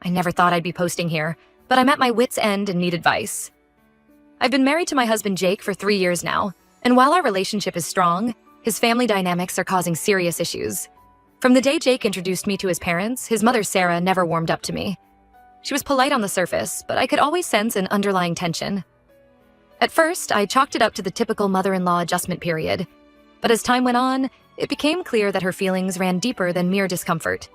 I never thought I'd be posting here, but I'm at my wit's end and need advice. I've been married to my husband Jake for 3 years now, and while our relationship is strong, his family dynamics are causing serious issues. From the day Jake introduced me to his parents, his mother Sarah never warmed up to me. She was polite on the surface, but I could always sense an underlying tension. At first, I chalked it up to the typical mother-in-law adjustment period, but as time went on, it became clear that her feelings ran deeper than mere discomfort.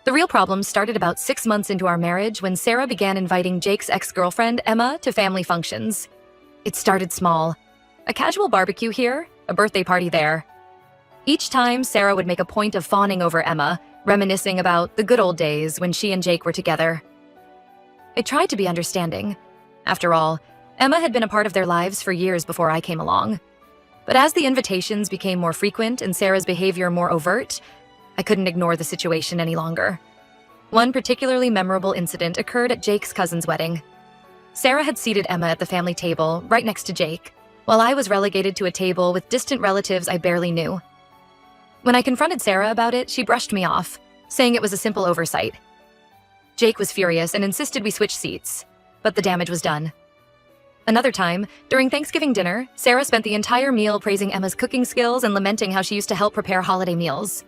The real problem started about 6 months into our marriage when Sarah began inviting Jake's ex-girlfriend, Emma, to family functions. It started small. A casual barbecue here, a birthday party there. Each time, Sarah would make a point of fawning over Emma, reminiscing about the good old days when she and Jake were together. I tried to be understanding. After all, Emma had been a part of their lives for years before I came along. But as the invitations became more frequent and Sarah's behavior more overt, I couldn't ignore the situation any longer. One particularly memorable incident occurred at Jake's cousin's wedding. Sarah had seated Emma at the family table, right next to Jake, while I was relegated to a table with distant relatives I barely knew. When I confronted Sarah about it, she brushed me off, saying it was a simple oversight. Jake was furious and insisted we switch seats, but the damage was done. Another time, during Thanksgiving dinner, Sarah spent the entire meal praising Emma's cooking skills and lamenting how she used to help prepare holiday meals.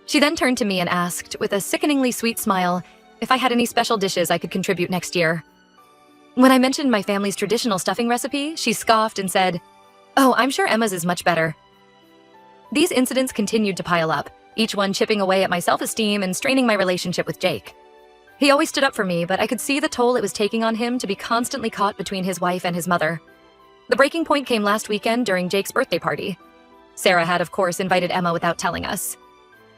She then turned to me and asked, with a sickeningly sweet smile, if I had any special dishes I could contribute next year. When I mentioned my family's traditional stuffing recipe, she scoffed and said, "Oh, I'm sure Emma's is much better." These incidents continued to pile up, each one chipping away at my self-esteem and straining my relationship with Jake. He always stood up for me, but I could see the toll it was taking on him to be constantly caught between his wife and his mother. The breaking point came last weekend during Jake's birthday party. Sarah had, of course, invited Emma without telling us.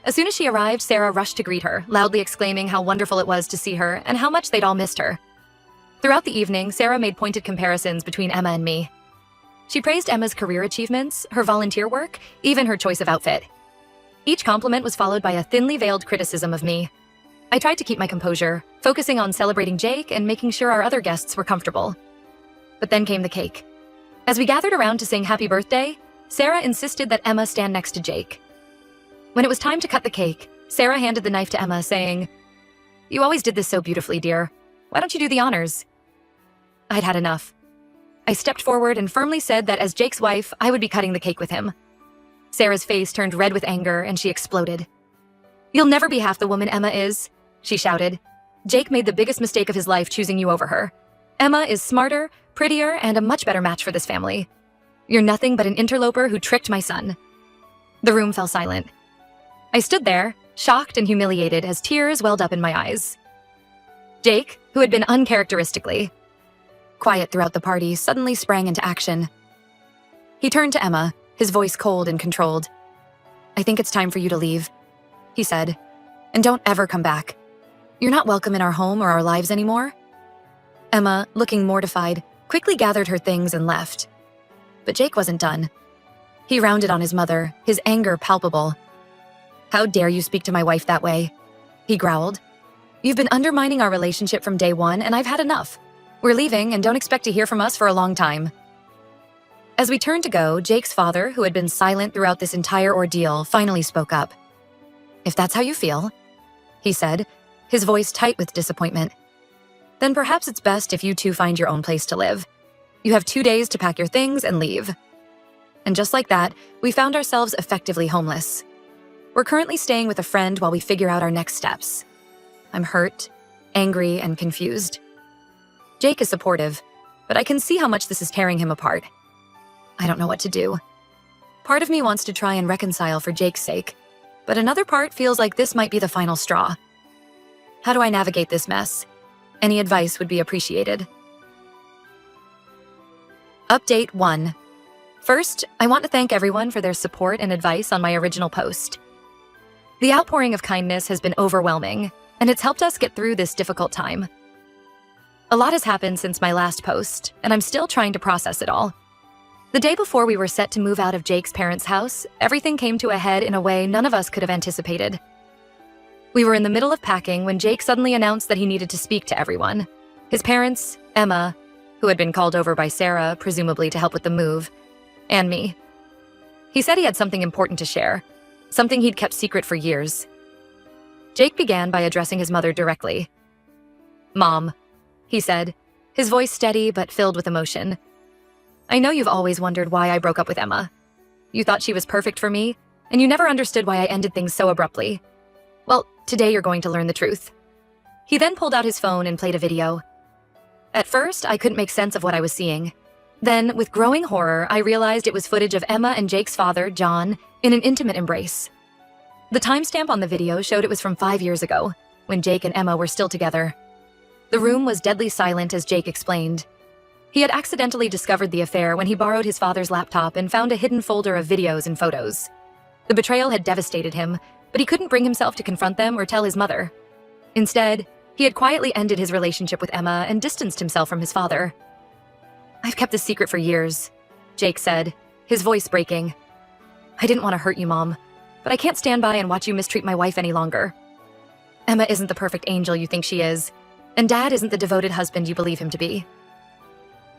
As soon as she arrived, Sarah rushed to greet her, loudly exclaiming how wonderful it was to see her and how much they'd all missed her. Throughout the evening, Sarah made pointed comparisons between Emma and me. She praised Emma's career achievements, her volunteer work, even her choice of outfit. Each compliment was followed by a thinly veiled criticism of me. I tried to keep my composure, focusing on celebrating Jake and making sure our other guests were comfortable. But then came the cake. As we gathered around to sing happy birthday, Sarah insisted that Emma stand next to Jake. When it was time to cut the cake, Sarah handed the knife to Emma, saying, "You always did this so beautifully, dear. Why don't you do the honors?" I'd had enough. I stepped forward and firmly said that as Jake's wife, I would be cutting the cake with him. Sarah's face turned red with anger and she exploded. "You'll never be half the woman Emma is," she shouted. "Jake made the biggest mistake of his life choosing you over her. Emma is smarter, prettier, and a much better match for this family. You're nothing but an interloper who tricked my son." The room fell silent. I stood there, shocked and humiliated as tears welled up in my eyes. Jake, who had been uncharacteristically quiet throughout the party, suddenly sprang into action. He turned to Emma, his voice cold and controlled. "I think it's time for you to leave," he said, "and don't ever come back. You're not welcome in our home or our lives anymore." Emma, looking mortified, quickly gathered her things and left. But Jake wasn't done. He rounded on his mother, his anger palpable. "How dare you speak to my wife that way?" he growled. "You've been undermining our relationship from day one, and I've had enough. We're leaving and don't expect to hear from us for a long time." As we turned to go, Jake's father, who had been silent throughout this entire ordeal, finally spoke up. "If that's how you feel," he said, his voice tight with disappointment, "then perhaps it's best if you two find your own place to live. You have 2 days to pack your things and leave." And just like that, we found ourselves effectively homeless. We're currently staying with a friend while we figure out our next steps. I'm hurt, angry, and confused. Jake is supportive, but I can see how much this is tearing him apart. I don't know what to do. Part of me wants to try and reconcile for Jake's sake, but another part feels like this might be the final straw. How do I navigate this mess? Any advice would be appreciated. Update 1. First, I want to thank everyone for their support and advice on my original post. The outpouring of kindness has been overwhelming, and it's helped us get through this difficult time. A lot has happened since my last post, and I'm still trying to process it all. The day before we were set to move out of Jake's parents' house, everything came to a head in a way none of us could have anticipated. We were in the middle of packing when Jake suddenly announced that he needed to speak to everyone. His parents, Emma, who had been called over by Sarah, presumably to help with the move, and me. He said he had something important to share, something he'd kept secret for years. Jake began by addressing his mother directly. "Mom," he said, his voice steady but filled with emotion. "I know you've always wondered why I broke up with Emma. You thought she was perfect for me, and you never understood why I ended things so abruptly. Well, today you're going to learn the truth." He then pulled out his phone and played a video. At first, I couldn't make sense of what I was seeing. Then, with growing horror, I realized it was footage of Emma and Jake's father, John, in an intimate embrace. The timestamp on the video showed it was from 5 years ago, when Jake and Emma were still together. The room was deadly silent as Jake explained. He had accidentally discovered the affair when he borrowed his father's laptop and found a hidden folder of videos and photos. The betrayal had devastated him, but he couldn't bring himself to confront them or tell his mother. Instead, he had quietly ended his relationship with Emma and distanced himself from his father. "I've kept this secret for years," Jake said, his voice breaking. "I didn't want to hurt you, Mom, but I can't stand by and watch you mistreat my wife any longer. Emma isn't the perfect angel you think she is, and Dad isn't the devoted husband you believe him to be."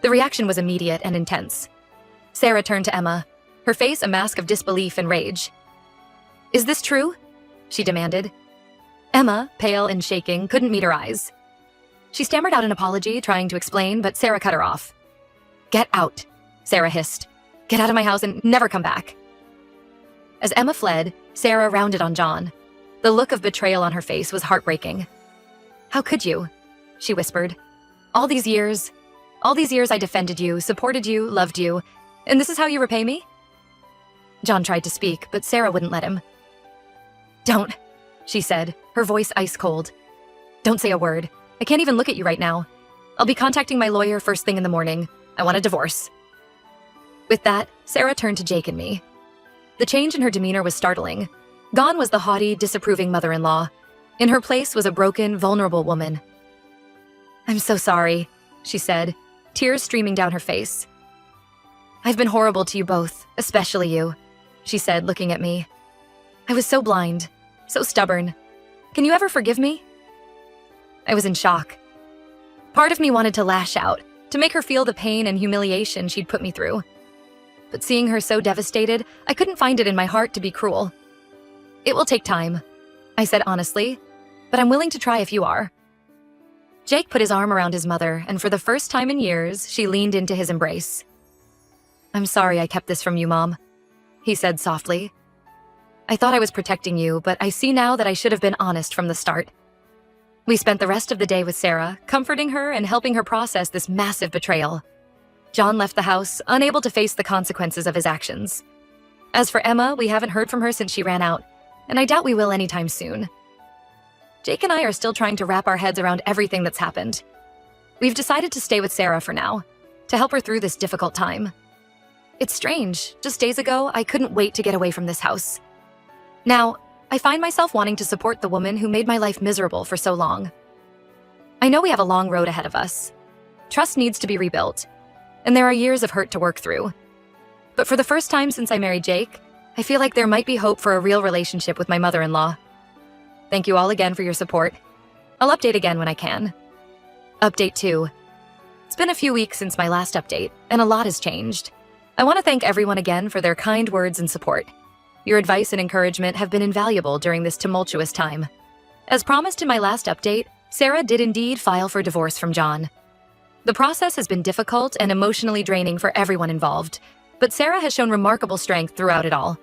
The reaction was immediate and intense. Sarah turned to Emma, her face a mask of disbelief and rage. "Is this true?" she demanded. Emma, pale and shaking, couldn't meet her eyes. She stammered out an apology, trying to explain, but Sarah cut her off. "Get out," Sarah hissed. "Get out of my house and never come back." As Emma fled, Sarah rounded on John. The look of betrayal on her face was heartbreaking. "How could you?" she whispered. All these years I defended you, supported you, loved you, and this is how you repay me?" John tried to speak, but Sarah wouldn't let him. "Don't," she said, her voice ice cold. "Don't say a word. I can't even look at you right now. I'll be contacting my lawyer first thing in the morning. I want a divorce." With that, Sarah turned to Jake and me. The change in her demeanor was startling. Gone was the haughty, disapproving mother-in-law. In her place was a broken, vulnerable woman. "I'm so sorry," she said, tears streaming down her face. "I've been horrible to you both, especially you," she said, looking at me. "I was so blind, so stubborn. Can you ever forgive me?" I was in shock. Part of me wanted to lash out, to make her feel the pain and humiliation she'd put me through. But seeing her so devastated, I couldn't find it in my heart to be cruel. "It will take time," I said honestly, "but I'm willing to try if you are." Jake put his arm around his mother, and for the first time in years, she leaned into his embrace. "I'm sorry I kept this from you, Mom," he said softly. "I thought I was protecting you, but I see now that I should have been honest from the start." We spent the rest of the day with Sarah, comforting her and helping her process this massive betrayal. John left the house, unable to face the consequences of his actions. As for Emma, we haven't heard from her since she ran out, and I doubt we will anytime soon. Jake and I are still trying to wrap our heads around everything that's happened. We've decided to stay with Sarah for now, to help her through this difficult time. It's strange, just days ago, I couldn't wait to get away from this house. Now, I find myself wanting to support the woman who made my life miserable for so long. I know we have a long road ahead of us. Trust needs to be rebuilt, and there are years of hurt to work through. But for the first time since I married Jake, I feel like there might be hope for a real relationship with my mother-in-law. Thank you all again for your support. I'll update again when I can. Update 2. It's been a few weeks since my last update, and a lot has changed. I want to thank everyone again for their kind words and support. Your advice and encouragement have been invaluable during this tumultuous time. As promised in my last update, Sarah did indeed file for divorce from John. The process has been difficult and emotionally draining for everyone involved, but Sarah has shown remarkable strength throughout it all.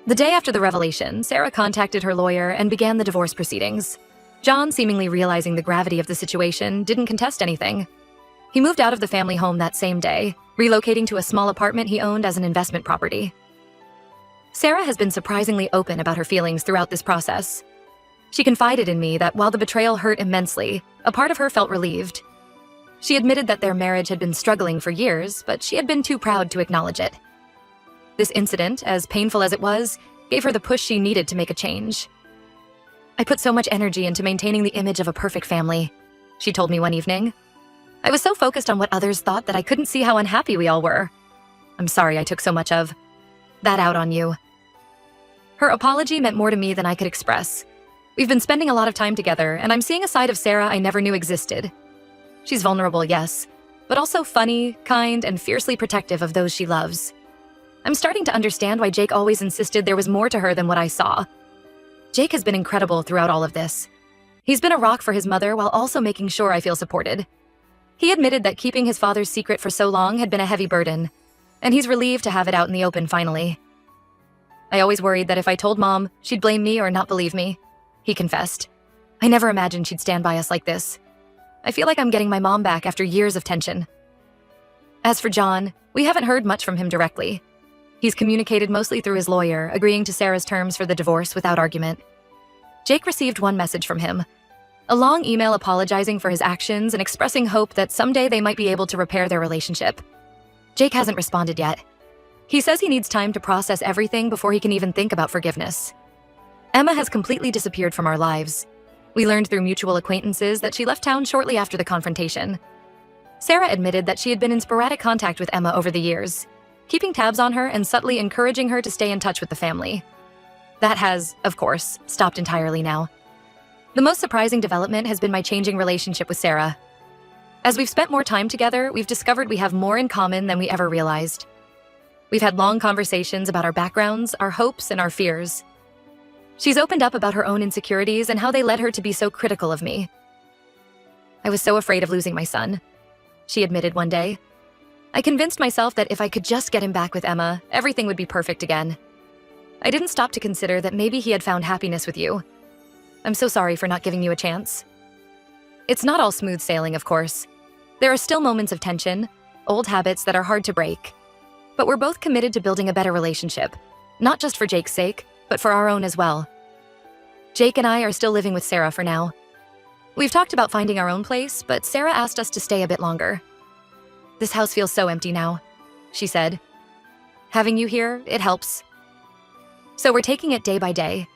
The day after the revelation, Sarah contacted her lawyer and began the divorce proceedings. John, seemingly realizing the gravity of the situation, didn't contest anything. He moved out of the family home that same day, relocating to a small apartment he owned as an investment property. Sarah has been surprisingly open about her feelings throughout this process. She confided in me that while the betrayal hurt immensely, a part of her felt relieved. She admitted that their marriage had been struggling for years, but she had been too proud to acknowledge it. This incident, as painful as it was, gave her the push she needed to make a change. "I put so much energy into maintaining the image of a perfect family," she told me one evening. "I was so focused on what others thought that I couldn't see how unhappy we all were. I'm sorry I took so much of that out on you." Her apology meant more to me than I could express. We've been spending a lot of time together, and I'm seeing a side of Sarah I never knew existed. She's vulnerable, yes, but also funny, kind, and fiercely protective of those she loves. I'm starting to understand why Jake always insisted there was more to her than what I saw. Jake has been incredible throughout all of this. He's been a rock for his mother while also making sure I feel supported. He admitted that keeping his father's secret for so long had been a heavy burden, and he's relieved to have it out in the open finally. I always worried that if I told Mom, she'd blame me or not believe me, he confessed. I never imagined she'd stand by us like this. I feel like I'm getting my mom back after years of tension. As for John, we haven't heard much from him directly. He's communicated mostly through his lawyer, agreeing to Sarah's terms for the divorce without argument. Jake received one message from him, a long email apologizing for his actions and expressing hope that someday they might be able to repair their relationship. Jake hasn't responded yet. He says he needs time to process everything before he can even think about forgiveness. Emma has completely disappeared from our lives. We learned through mutual acquaintances that she left town shortly after the confrontation. Sarah admitted that she had been in sporadic contact with Emma over the years, keeping tabs on her and subtly encouraging her to stay in touch with the family. That has, of course, stopped entirely now. The most surprising development has been my changing relationship with Sarah. As we've spent more time together, we've discovered we have more in common than we ever realized. We've had long conversations about our backgrounds, our hopes, and our fears. She's opened up about her own insecurities and how they led her to be so critical of me. I was so afraid of losing my son, she admitted one day. I convinced myself that if I could just get him back with Emma, everything would be perfect again. I didn't stop to consider that maybe he had found happiness with you. I'm so sorry for not giving you a chance. It's not all smooth sailing, of course. There are still moments of tension, old habits that are hard to break. But we're both committed to building a better relationship, not just for Jake's sake, but for our own as well. Jake and I are still living with Sarah for now. We've talked about finding our own place, but Sarah asked us to stay a bit longer. This house feels so empty now, she said. Having you here, it helps. So we're taking it day by day.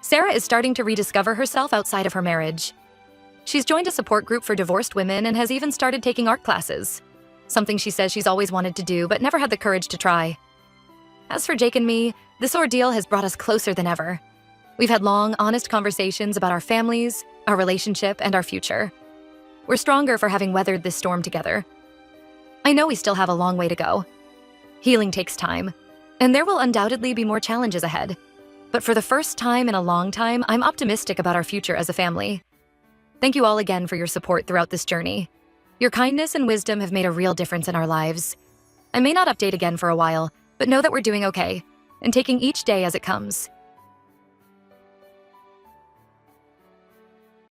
Sarah is starting to rediscover herself outside of her marriage. She's joined a support group for divorced women and has even started taking art classes, something she says she's always wanted to do but never had the courage to try. As for Jake and me, this ordeal has brought us closer than ever. We've had long, honest conversations about our families, our relationship, and our future. We're stronger for having weathered this storm together. I know we still have a long way to go. Healing takes time, and there will undoubtedly be more challenges ahead. But for the first time in a long time, I'm optimistic about our future as a family. Thank you all again for your support throughout this journey. Your kindness and wisdom have made a real difference in our lives. I may not update again for a while, but know that we're doing okay and taking each day as it comes.